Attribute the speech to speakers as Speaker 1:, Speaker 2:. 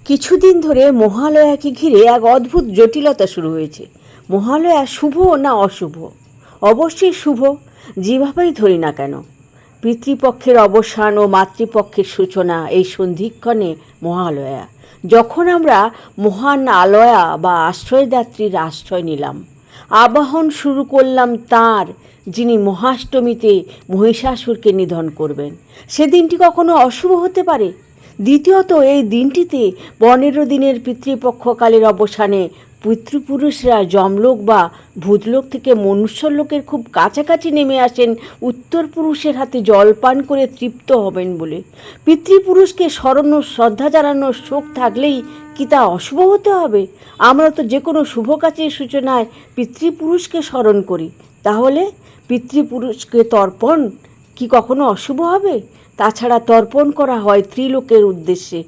Speaker 1: কিছুদিন ধরে মহালয়াকে ঘিরে এক অদ্ভুত জটিলতা শুরু হয়েছে। মহালয়া শুভ না অশুভ? অবশ্যই শুভ, যেভাবেই ধরি না কেন। পিতৃপক্ষের অবসান ও মাতৃপক্ষের সূচনা, এই সন্ধিক্ষণে মহালয়া, যখন আমরা মহান আলয়া বা আশ্রয়দাত্রীর আশ্রয় নিলাম, আবাহন শুরু করলাম তাঁর, যিনি মহাষ্টমীতে মহিষাসুরকে নিধন করবেন, সেদিনটি কখনো অশুভ হতে পারে? দ্বিতীয়ত, এই দিনটিতে 15 দিনের পিতৃপক্ষকালের অবসানে পিতৃপুরুষরা যমলোক বা ভূতলোক থেকে মনুষ্যলোকের খুব কাছাকাছি নেমে আসেন উত্তর পুরুষের হাতে জলপান করে তৃপ্ত হবেন বলে। পিতৃপুরুষকে স্মরণ ও শ্রদ্ধা জানানোর শোক থাকলেই কি তা অশুভ হতে হবে? আমরা তো যে কোনো শুভ কাজের সূচনায় পিতৃপুরুষকে স্মরণ করি, তাহলে পিতৃপুরুষকে তর্পণ কি কখনো অশুভ হবে? তাছাড়া তর্পণ করা হয় ত্রিলোকের উদ্দেশ্যে।